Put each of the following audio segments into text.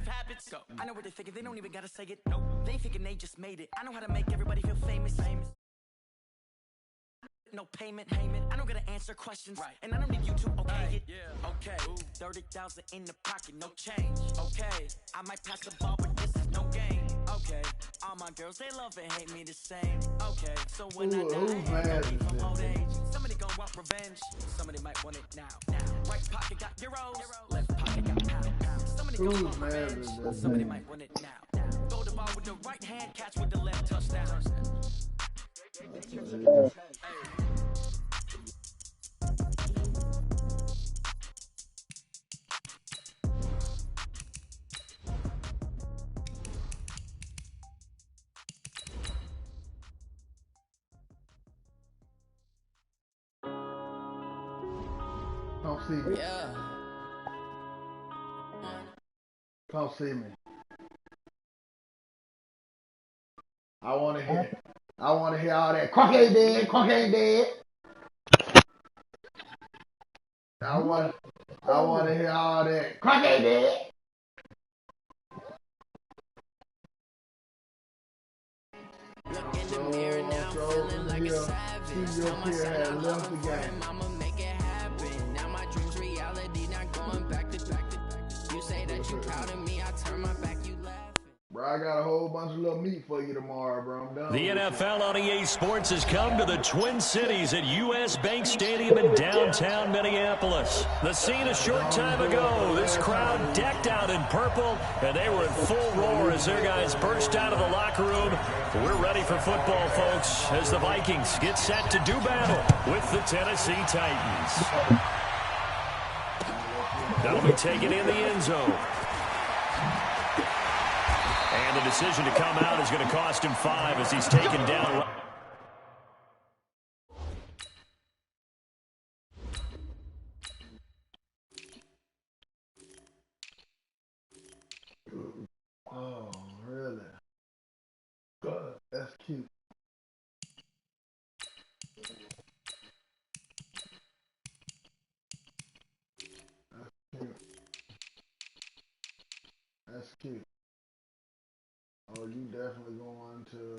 Habits. Go. I know what they're thinking, they don't even gotta say it. Nope. They thinking they just made it. I know how to make everybody feel famous. No payment. I don't gotta answer questions. Right. And I don't need you to okay it. Yeah. Okay. 30,000 in the pocket, no change. Okay. I might pass the ball, but this is no game. Okay. All my girls, they love and hate me the same. Okay. So when I die, from old age, somebody gon' want revenge. Somebody might want it now. Right pocket got euros, left pocket got pounds. Somebody gon' want revenge. Somebody might want it now. Throw the ball with the right hand, catch with the left, touchdown. Come see me. Yeah. Come see me. I want to hear all that. Croc ain't dead. Croc ain't dead. I want to hear all that. Croc ain't dead. Look in the mirror now, feeling like a savage. Tell myself love a friend, I'ma make it happen. Now my dreams reality, not going back to back. You say that you proud of me, I turn my back, you laughing. Bro, I got a whole bunch of little meat for you tomorrow, bro. I'm done. The NFL on EA Sports has come to the Twin Cities at U.S. Bank Stadium in downtown Minneapolis. The scene a short time ago, this crowd decked out in purple, and they were in full roar as their guys burst out of the locker room. We're ready for football, folks, as the Vikings get set to do battle with the Tennessee Titans. That'll be taken in the end zone. And the decision to come out is going to cost him 5 as he's taken down. Oh, really? Good. That's cute. That's cute. Oh, you definitely going to...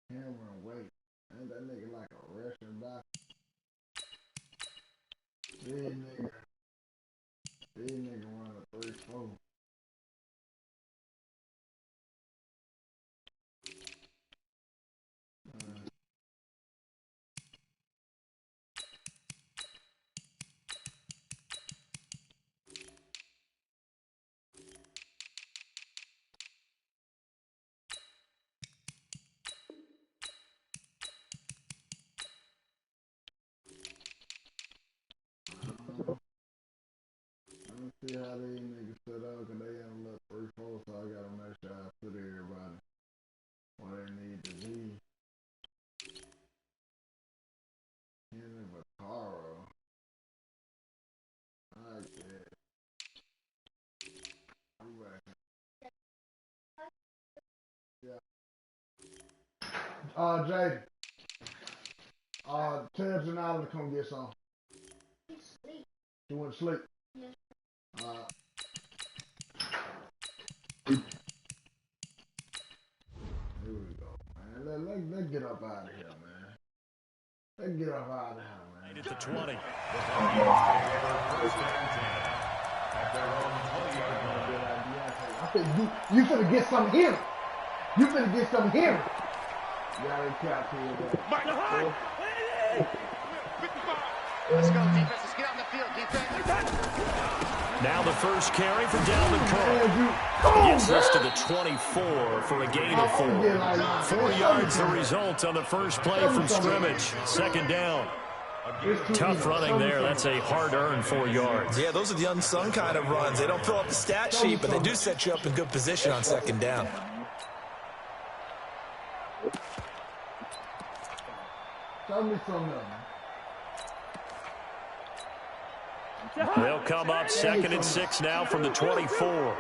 Cameron, wait. Ain't that nigga like a Russian box? These nigga run a 3-4. See how these niggas set up, cause they in a little 3-4, so I gotta make sure I put everybody where they need to be. Henry Vaccaro. I like that. I'm back. Yeah. Jay. Tell Janelle to come get some. She went to sleep. Yes. Here we go, man. Let's get up out of here, man. Let's get up out of here, man. At the 20. You finna get some here. You finna get some here. Yeah, they can't hear that. Let's go, defense. Let's get on the field, defense. Now the first carry for Dalvin Cook. Gets this to the 24 for a gain of 4. 4 yards the result on the first play from scrimmage. Second down. Tough running there. That's a hard-earned 4 yards. Yeah, those are the unsung kind of runs. They don't fill up the stat sheet, but they do set you up in good position on second down. Tell me something. They'll come up 2nd and 6 now from the 24.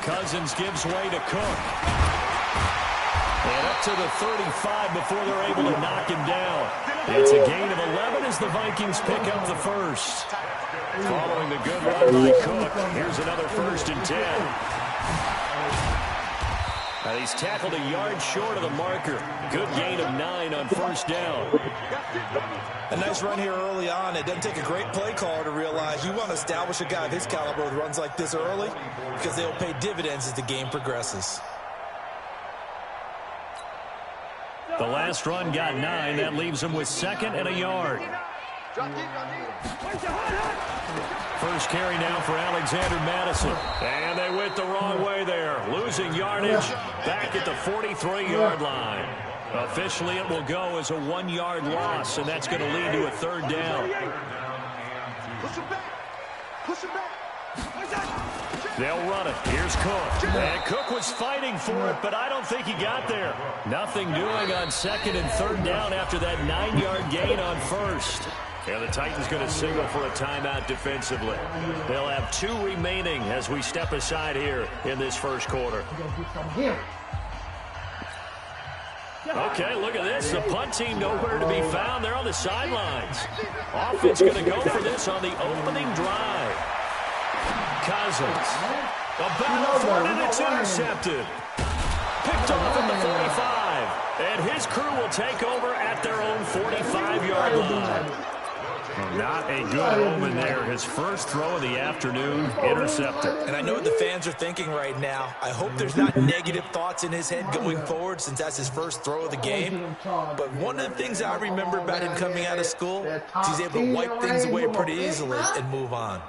Cousins gives way to Cook. And up to the 35 before they're able to knock him down. It's a gain of 11 as the Vikings pick up the first. Following the good run by Cook, here's another 1st and 10. He's tackled a yard short of the marker. Good gain of 9 on 1st down. A nice run here early on. It doesn't take a great play caller to realize you want to establish a guy of his caliber with runs like this early because they'll pay dividends as the game progresses. The last run got 9. That leaves him with 2nd and a yard. First carry now for Alexander Madison. And they went the wrong way there. Losing yardage back at the 43-yard line. Officially, it will go as a 1-yard loss, and that's going to lead to a 3rd down. They'll run it. Here's Cook. And Cook was fighting for it, but I don't think he got there. Nothing doing on 2nd and 3rd down after that 9-yard gain on 1st. And the Titans going to signal for a timeout defensively. They'll have 2 remaining as we step aside here in this first quarter. Okay, look at this. The punt team nowhere to be found. They're on the sidelines. Offense going to go for this on the opening drive. Cousins. A battle for it, and it's intercepted. Picked off at the 45. And his crew will take over at their own 45-yard line. Not a good omen there. His first throw of the afternoon, intercepted. And I know what the fans are thinking right now. I hope there's not negative thoughts in his head going forward since that's his first throw of the game. But one of the things I remember about him coming out of school is he's able to wipe things away pretty easily and move on.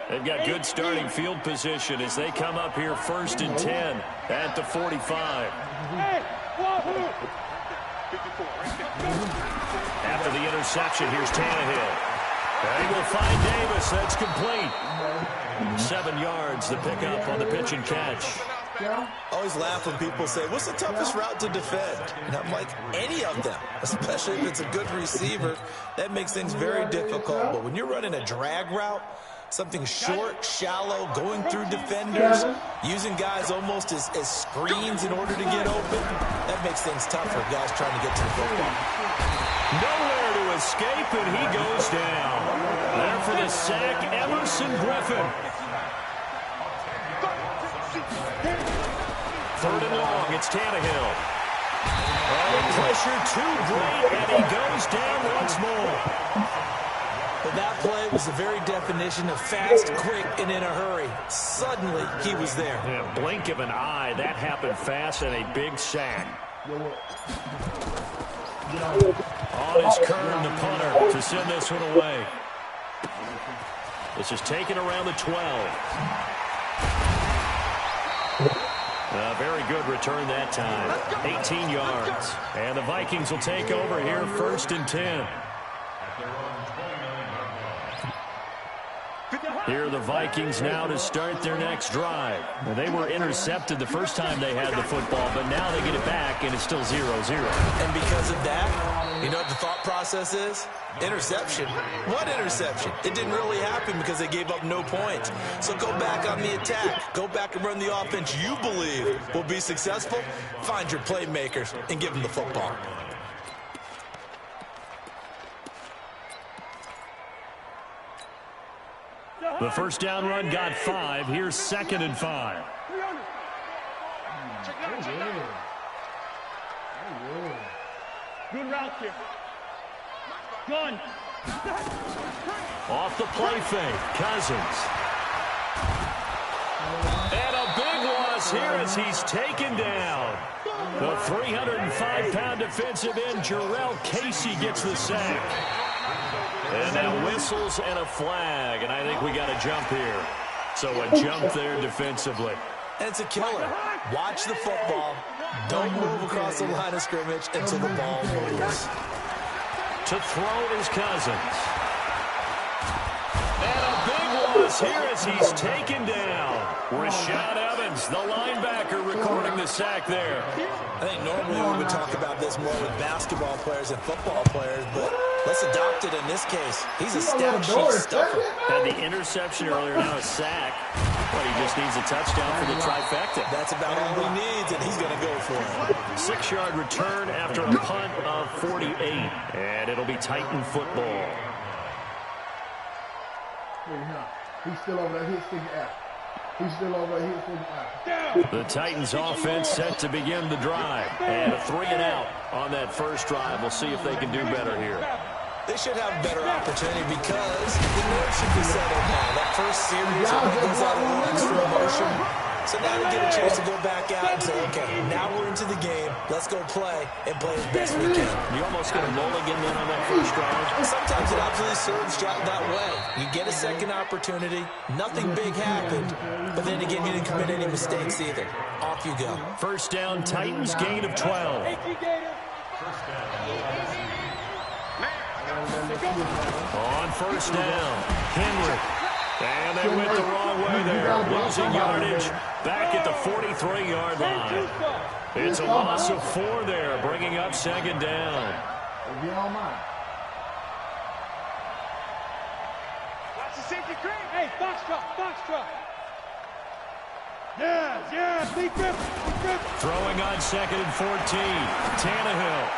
They've got good starting field position as they come up here 1st and 10 at the 45. After the interception, here's Tannehill. And he will find Davis. That's complete. 7 yards to pick up on the pitch and catch. I always laugh when people say, what's the toughest route to defend? And I'm like, any of them, especially if it's a good receiver. That makes things very difficult. But when you're running a drag route, something short, shallow, going through defenders, using guys almost as screens in order to get open, that makes things tough for guys trying to get to the football. Nowhere to escape, and he goes down. There for the sack, Emerson Griffin. 3rd and long, it's Tannehill. Oh, pressure too great, and he goes down once more. But that play was the very definition of fast, quick, and in a hurry. Suddenly, he was there. Yeah, blink of an eye, that happened fast and a big sack. On his Kern, the punter, to send this one away. This is taken around the 12. A very good return that time. 18 yards. And the Vikings will take over here 1st and 10. Here are the Vikings now to start their next drive. Now, they were intercepted the first time they had the football, but now they get it back, and it's still 0-0. And because of that, you know what the thought process is? Interception. What interception? It didn't really happen because they gave up no points. So go back on the attack. Go back and run the offense you believe will be successful. Find your playmakers and give them the football. The first down run got 5. Here's 2nd and 5. Good route here. Gun. Off the play fake, Cousins. And a big loss here as he's taken down. The 305-pound defensive end, Jarrell Casey, gets the sack. And now whistles and a flag, and I think we got a jump here. So a jump there defensively. And it's a killer. Watch the football. Don't move across the line of scrimmage until the ball moves. To throw is Cousins. And a big loss here as he's taken down. Rashad Evans, the linebacker, recording the sack there. I think normally we would talk about this more with basketball players and football players, but let's adopt it in this case. He's a stat sheet stuffer. Had the interception earlier, now a sack. But he just needs a touchdown for the trifecta. That's about all he needs, and he's going to go for it. 6-yard return after a punt of 48. And it'll be Titan football. He's still over there. He's sticking out. He's still over there. He's sticking out. The Titans offense set to begin the drive. And a 3-and-out on that first drive. We'll see if they can do better here. They should have a better opportunity because the nerves should be settled now. That first series, everybody goes out a little extra emotion. So now they get a chance to go back out and say, okay, now we're into the game. Let's go play and play as best we can. You almost get a mulligan then on that first drive. Sometimes it absolutely serves that way. You get a second opportunity. Nothing big happened. But then again, you didn't commit any mistakes either. Off you go. First down, Titans, gain of 12. On first down, Henry. And they went the wrong way there. Losing yardage back at the 43-yard line. It's a loss of 4 there, bringing up second down. If you don't mind. Watch the safety crane. Hey, box truck. Yeah, big grip. Throwing on 2nd and 14. Tannehill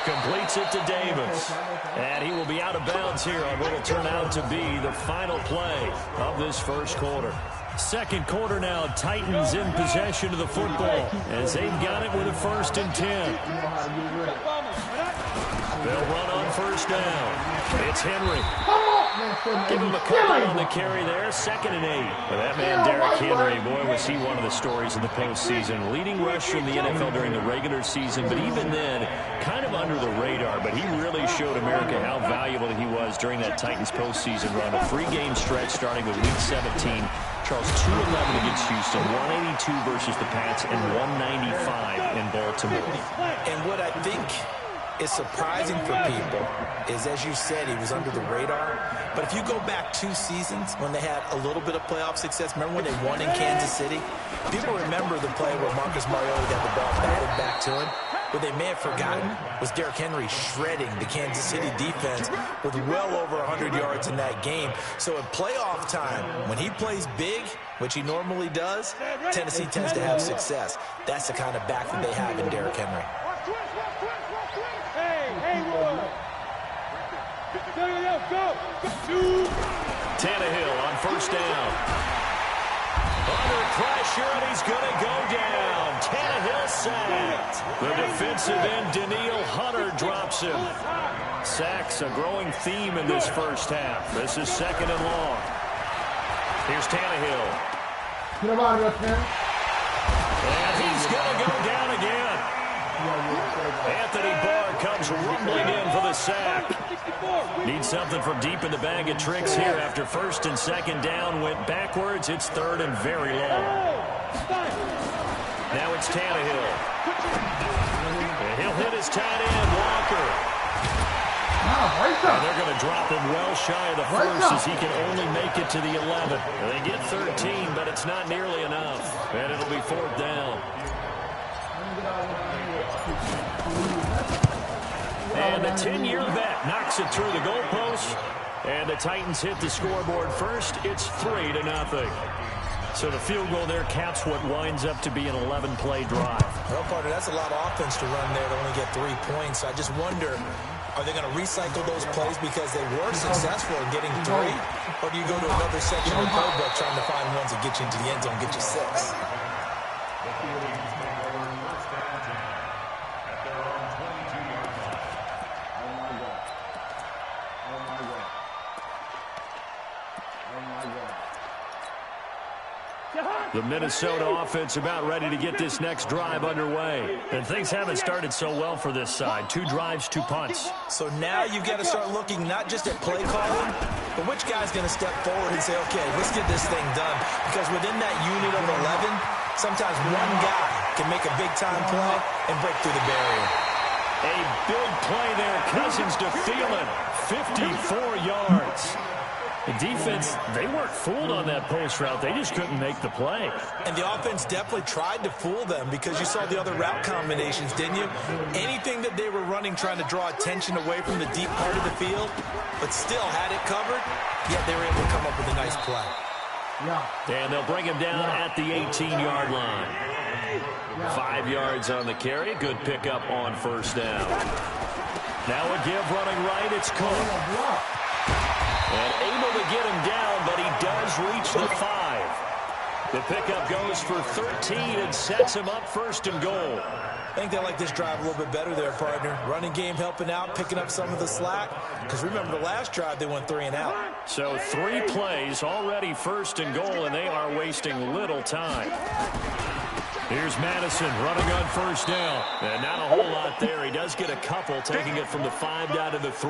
completes it to Davis. And he will be out of bounds here on what will turn out to be the final play of this first quarter. Second quarter now, Titans in possession of the football as they've got it with a 1st and 10. They'll run on first down. It's Henry. Give him a couple on the carry there. 2nd and 8. Well, that man, Derrick Henry, boy, was he one of the stories in the postseason. Leading rusher in the NFL during the regular season, but even then, kind of under the radar. But he really showed America how valuable he was during that Titans postseason run. A 3-game stretch starting with Week 17. Charles, 2-11 against Houston, 182 versus the Pats, and 195 in Baltimore. And what I think is surprising for people is, as you said, he was under the radar. But if you go back 2 seasons when they had a little bit of playoff success, remember when they won in Kansas City? People remember the play where Marcus Mariota got the ball batted back to him. What they may have forgotten was Derrick Henry shredding the Kansas City defense with well over 100 yards in that game. So at playoff time, when he plays big, which he normally does, Tennessee tends to have success. That's the kind of back that they have in Derrick Henry. Tannehill on first down. Under pressure, and he's going to go down. Tannehill sacked. The defensive end, Danielle Hunter, drops him. Sacks a growing theme in this first half. This is 2nd and long. Here's Tannehill. And he's going to go down again. Anthony Barr comes rumbling in for the sack. Needs something from deep in the bag of tricks here after 1st and 2nd down. Went backwards. It's 3rd and very long. Now it's Tannehill. And he'll hit his tight end, Walker. And they're going to drop him well shy of the 1st as he can only make it to the 11. They get 13, but it's not nearly enough. And it'll be 4th down. And the 10-year vet knocks it through the goalpost. And the Titans hit the scoreboard first. It's 3-0. So the field goal there caps what winds up to be an 11-play drive. Well, partner, that's a lot of offense to run there to only get 3 points. I just wonder, are they going to recycle those plays because they were successful in getting 3? Or do you go to another section of the playbook trying to find ones that get you into the end zone, get you 6? The Minnesota offense about ready to get this next drive underway. And things haven't started so well for this side. 2 drives, 2 punts. So now you've got to start looking not just at play calling, but which guy's going to step forward and say, okay, let's get this thing done. Because within that unit of 11, sometimes one guy can make a big-time play and break through the barrier. A big play there. Cousins to Thielen. 54 yards. The defense, they weren't fooled on that post route. They just couldn't make the play. And the offense definitely tried to fool them because you saw the other route combinations, didn't you? Anything that they were running trying to draw attention away from the deep part of the field, but still had it covered, yet they were able to come up with a nice play. And they'll bring him down at the 18-yard line. 5 yards on the carry. Good pickup on first down. Now a give running right. It's Cook. And able to get him down, but he does reach the 5. The pickup goes for 13 and sets him up first and goal. I think they like this drive a little bit better there, partner. Running game helping out, picking up some of the slack. Because remember the last drive, they went 3 and out. So 3 plays, already first and goal, and they are wasting little time. Here's Madison running on first down. And not a whole lot there. He does get a couple, taking it from the 5 down to the 3.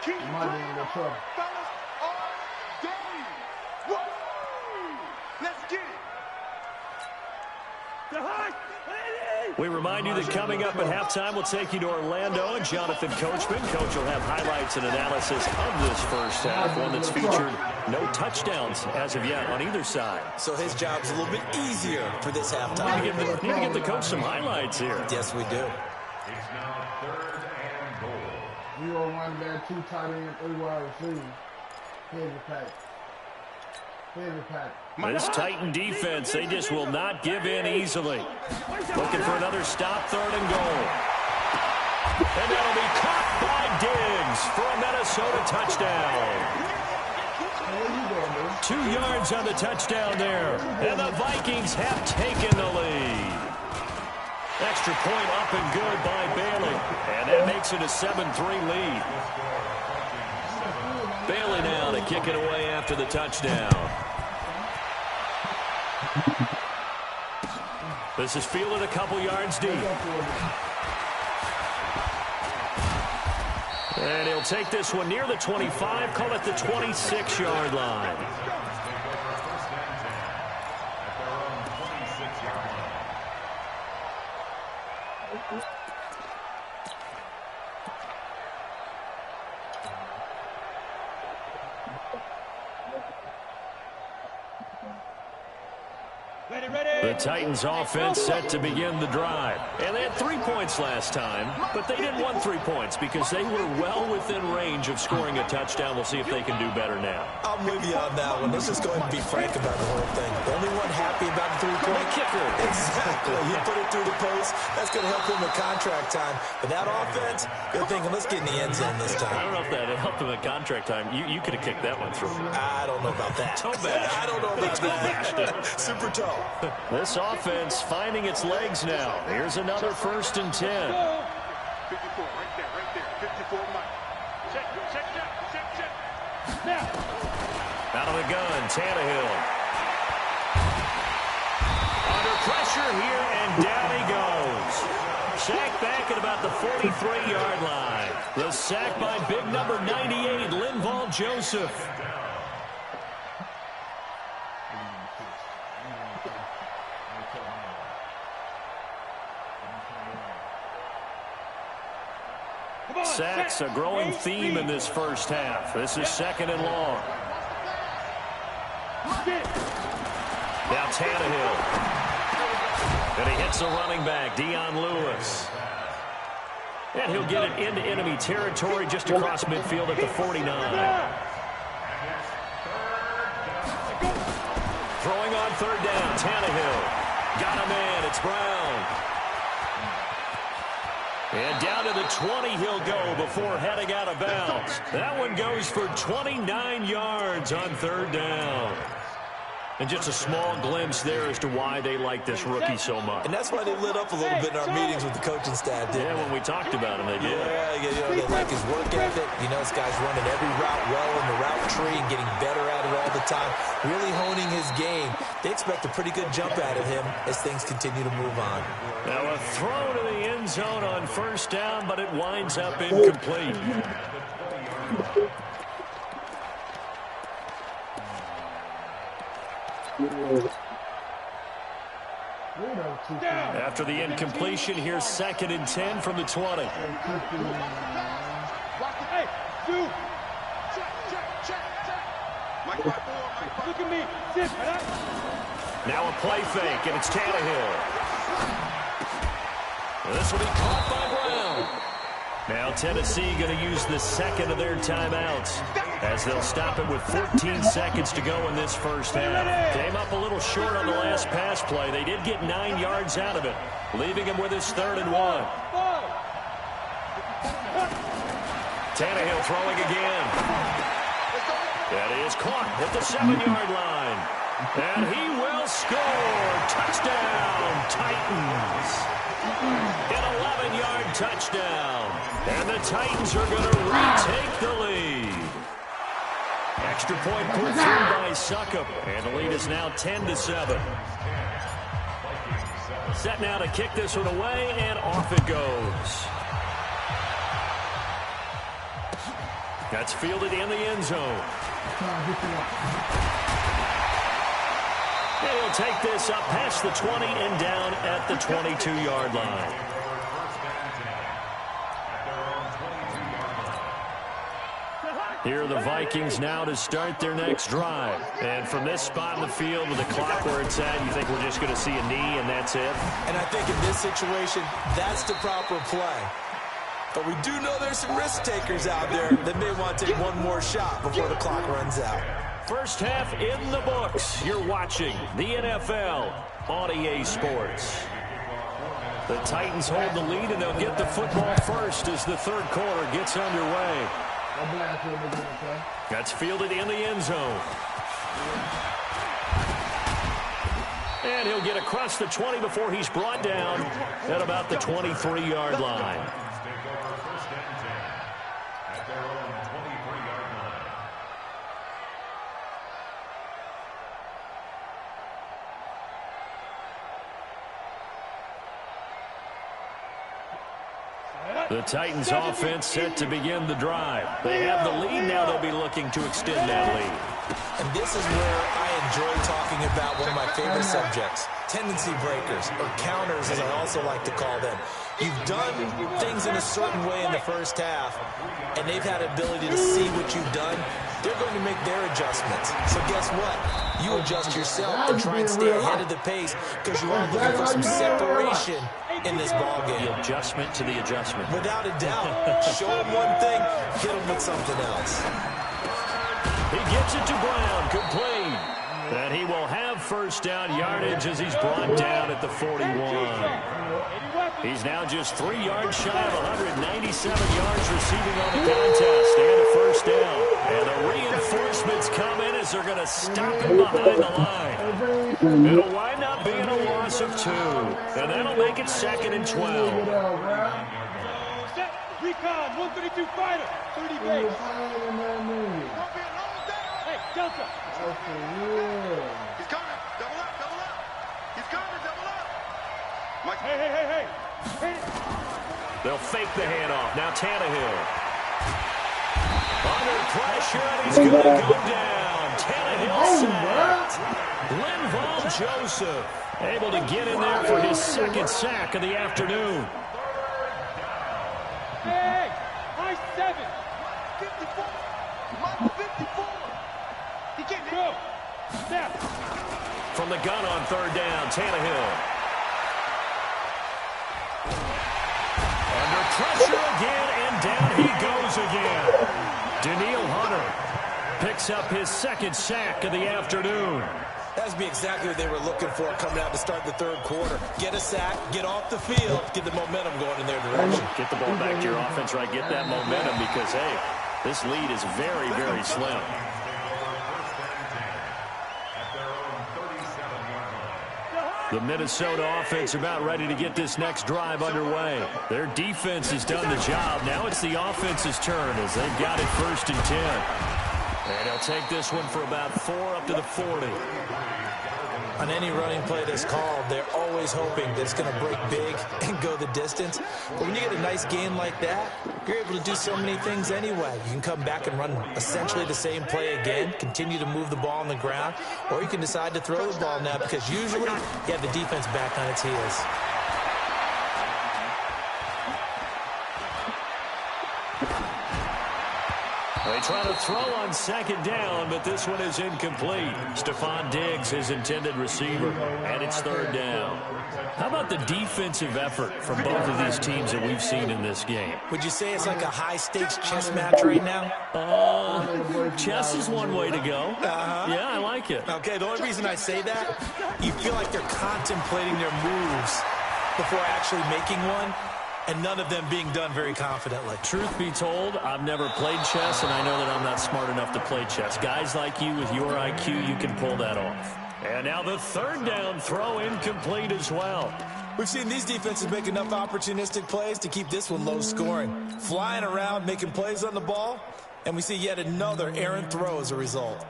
You might be in good trouble. We remind you that coming up at halftime, we'll take you to Orlando and Jonathan Coachman. Coach will have highlights and analysis of this first half, one that's featured no touchdowns as of yet on either side. So his job's a little bit easier for this halftime. Need to give the coach some highlights here. Yes, we do. You are one bad, 2 tight end, 3 wide receivers. Here's the pack. This Titan defense, they just will not give in easily. Looking for another stop, 3rd and goal. And that'll be caught by Diggs for a Minnesota touchdown. 2 yards on the touchdown there. And the Vikings have taken the lead. Extra point up and good by Bailey. And that makes it a 7-3 lead. Bailey now to kick it away after the touchdown. This is fielded a couple yards deep. And he'll take this one near the 25, call it the 26-yard line. The Titans offense set to begin the drive. And they had 3 points last time, but they didn't want 3 points because they were well within range of scoring a touchdown. We'll see if they can do better now. I'm with you on that one. Let's just go ahead and be frank about the whole thing. The only one happy about the 3-point kicker. Exactly. He put it through the post. That's going to help him with contract time. But that offense, they're thinking, let's get in the end zone this time. I don't know if that helped him at contract time. You could have kicked that one through. I don't know about that. I don't know about that. Super tall. This offense finding its legs now. Here's another 1st and 10. 54, right there, 54 Mike. Check. Now. Out of the gun, Tannehill. Under pressure here, and down he goes. Sacked back at about the 43-yard line. The sack by big number 98, Linval Joseph. Sacks, a growing theme in this first half. This is 2nd and long. Now Tannehill. And he hits the running back, Dion Lewis. And he'll get it into enemy territory just across midfield at the 49. Throwing on 3rd down, Tannehill. Got a man, it's Brown. And down to the 20 he'll go before heading out of bounds. That one goes for 29 yards on 3rd down. And just a small glimpse there as to why they like this rookie so much. And that's why they lit up a little bit in our meetings with the coaching staff, didn't they? When we talked about him, they did. Yeah, they like his work ethic. You know, this guy's running every route well in the route tree and getting better at it all the time, really honing his game. They expect a pretty good jump out of him as things continue to move on. Now a throw to the end zone on 1st down, but it winds up incomplete. After the incompletion, here's 2nd and 10 from the 20. Hey, dude. Look at me. Sit. Now a play fake, and it's Tannehill. This will be caught by Brown. Now Tennessee going to use the second of their timeouts as they'll stop it with 14 seconds to go in this first half. Came up a little short on the last pass play. They did get 9 yards out of it, leaving him with his 3rd and 1. Tannehill throwing again. That is caught at the 7-yard line. And he will score. Touchdown, Titans. An 11-yard touchdown. And the Titans are going to retake the lead. Extra point put through by Succop. And the lead is now 10-7. Set now to kick this one away, and off it goes. That's fielded in the end zone. And he'll take this up past the 20 and down at the 22-yard line. Here are the Vikings now to start their next drive. And from this spot in the field with the clock where it's at, you think we're just going to see a knee and that's it? And I think in this situation, that's the proper play. But we do know there's some risk takers out there that may want to take one more shot before the clock runs out. First half in the books. You're watching the NFL on EA Sports. The Titans hold the lead, and they'll get the football first as the third quarter gets underway. That's fielded in the end zone. And he'll get across the 20 before he's brought down at about the 23-yard line. The Titans offense set to begin the drive. They have the lead now. They'll be looking to extend that lead. And this is where I enjoy talking about one of my favorite subjects, tendency breakers, or counters as I also like to call them. You've done things in a certain way in the first half, and they've had the ability to see what you've done. They're going to make their adjustments. So guess what? You adjust yourself and try and stay ahead of the pace because you are looking for some separation in this ballgame. The adjustment to the adjustment. Without a doubt. Show them one thing, hit them with something else. He gets it to Brown, complete. And he will have first down yardage as he's brought down at the 41. He's now just 3 yards shy of 197 yards receiving on the contest and a first down. And the reinforcements come in as they're going to stop him behind the line. It'll wind up being a loss of 2. And that'll make it 2nd and 12. Recon, 132 fighter, 30 base. Hey, Delta. He's coming. Double up, double up. He's coming, double up. Hey. They'll fake the handoff. Now Tannehill. Under pressure, and he's going to go down. Tannehill sacked. Linval Joseph able to get in there for his 2nd sack of the afternoon. Hey, high 7. 54. Michael 54. He can't Go. Snap. From the gun on 3rd down, Tannehill. Under pressure again, and down he goes again. Daniil Hunter picks up his 2nd sack of the afternoon. That's be exactly what they were looking for coming out to start the third quarter. Get a sack, get off the field, get the momentum going in their direction. Get the ball back to your offense, right? Get that momentum because, hey, this lead is very, very slim. The Minnesota offense about ready to get this next drive underway. Their defense has done the job. Now it's the offense's turn as they've got it 1st and 10. And he'll take this one for about 4 up to the 40. On any running play that's called, they're always hoping that it's going to break big and go the distance. But when you get a nice gain like that, you're able to do so many things anyway. You can come back and run essentially the same play again, continue to move the ball on the ground, or you can decide to throw the ball now because usually you have the defense back on its heels. They try to throw on second down, but this one is incomplete. Stephon Diggs, his intended receiver, and it's third down. How about the defensive effort from both of these teams that we've seen in this game? Would you say it's like a high-stakes chess match right now? Chess is one way to go. Yeah, I like it. Okay, the only reason I say that, you feel like they're contemplating their moves before actually making one, and none of them being done very confidently. Truth be told, I've never played chess, and I know that I'm not smart enough to play chess. Guys like you with your IQ, you can pull that off. And now the third down throw incomplete as well. We've seen these defenses make enough opportunistic plays to keep this one low scoring. Flying around, making plays on the ball, and we see yet another errant throw as a result.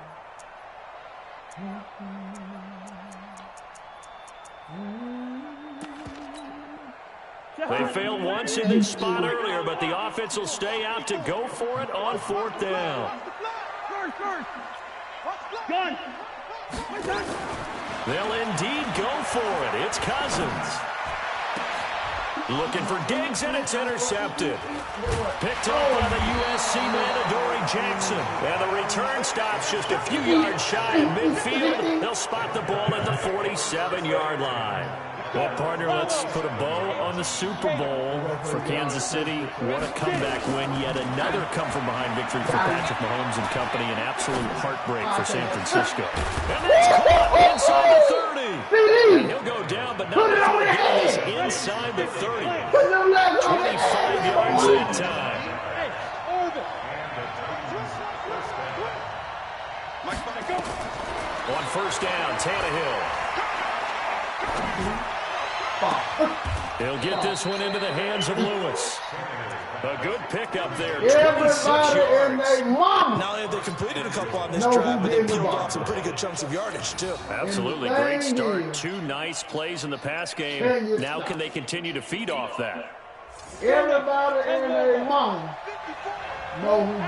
They failed once in this spot earlier, but the offense will stay out to go for it on fourth down. They'll indeed go for it. It's Cousins. Looking for Diggs, and it's intercepted. Picked up by the USC man, Adoree Jackson. And the return stops just a few yards shy of midfield. They'll spot the ball at the 47-yard line. Well, partner, let's put a bow on the Super Bowl for Kansas City. What a comeback win. Yet another come-from-behind victory for Patrick Mahomes and company. An absolute heartbreak for San Francisco. And that's caught inside the 30. And he'll go down, but not before getting this inside the 30. 25 yards that time. On first down, Tannehill. He'll get this one into the hands of Lewis. A good pickup there, 26 yards. Not only have they completed a couple on this drive, but they peeled off some pretty good chunks of yardage, too. Absolutely, great start. Two nice plays in the pass game. Now can they continue to feed off that? Everybody and their mom know who's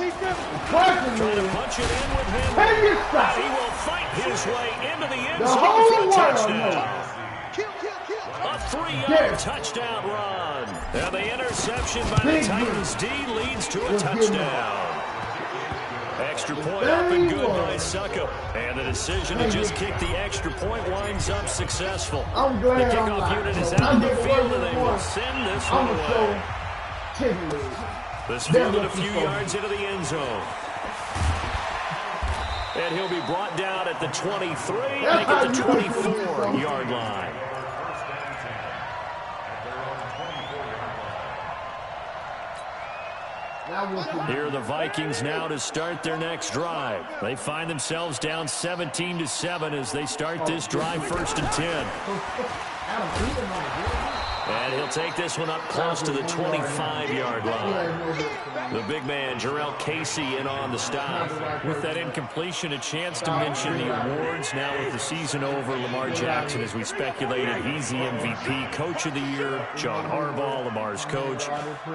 in the box. Trying to punch it in with him. And he will fight his way into the end zone for a touchdown. A 3-yard touchdown run. And the interception by the Titans D leads to a touchdown. Extra point up and good by Suckup. And the decision to just kick the extra point winds up successful. The kickoff unit is out of the field, and they will send this one away. This fielded a few yards into the end zone. And he'll be brought down at the 23, make it the 24-yard line. Here are the Vikings now to start their next drive. They find themselves down 17-7 as they start this drive, 1st and 10. And he'll take this one up close to the 25-yard line. The big man, Jarrell Casey, in on the stop. With that incompletion, a chance to mention the awards. Now with the season over, Lamar Jackson, as we speculated, he's the MVP, Coach of the Year. John Harbaugh, Lamar's coach.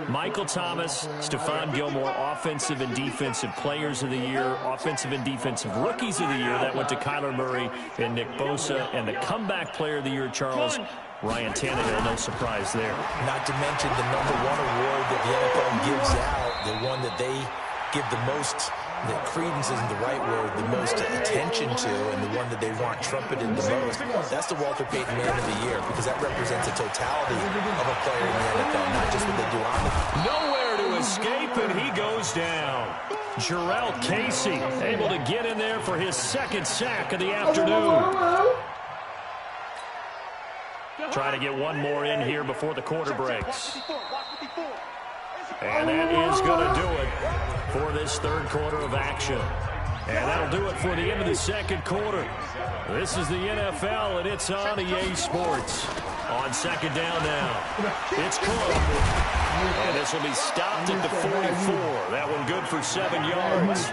Michael Thomas, Stephon Gilmore, Offensive and Defensive Players of the Year. Offensive and Defensive Rookies of the Year. That went to Kyler Murray and Nick Bosa. And the Comeback Player of the Year, Charles, Ryan Tannehill, no surprise there. Not to mention the #1 award that the NFL gives out, the one that they give the most, that credence isn't the right word, the most attention to, and the one that they want trumpeted the most. That's the Walter Payton Man of the Year, because that represents the totality of a player in the NFL, not just what they do on the field. Nowhere to escape, and he goes down. Jarrell Casey able to get in there for his second sack of the afternoon. Trying to get one more in here before the quarter breaks. And that is going to do it for this third quarter of action. And that'll do it for the end of the second quarter. This is the NFL, and it's on EA Sports. On second down now, it's Cook. And this will be stopped at the 44. That one good for 7 yards.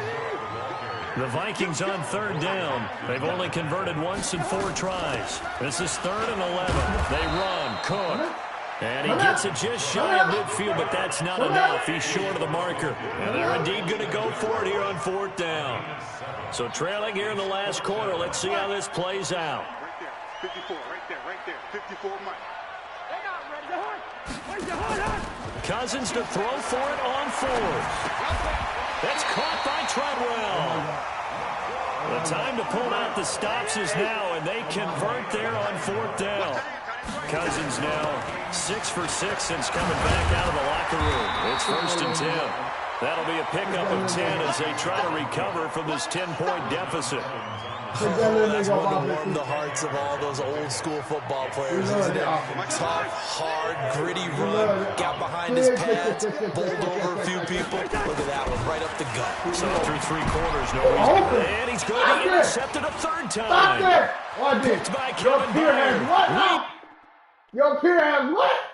The Vikings on third down. They've only converted once in 4 tries. This is 3rd and 11. They run. Cook. And he gets it just shy of midfield, but that's not enough. He's short of the marker. And they're indeed going to go for it here on 4th down. So trailing here in the last quarter. Let's see how this plays out. Right there. 54, right there. 54 Mike. Cousins to throw for it on 4th. That's caught by Treadwell. The time to pull out the stops is now, and they convert there on 4th down. Cousins now 6 for 6 since coming back out of the locker room. It's 1st and 10. That'll be a pickup of 10 as they try to recover from this 10-point deficit. Oh, that's one to warm the hearts of all those old-school football players, isn't it? Tough, hard, gritty run. Got behind his pads, bowled over a few people. Look at that one, right up the gut. So through 3 quarters, no reason. And he's going to be intercepted a 3rd time. Picked by Kevin Byard. Your peer has what?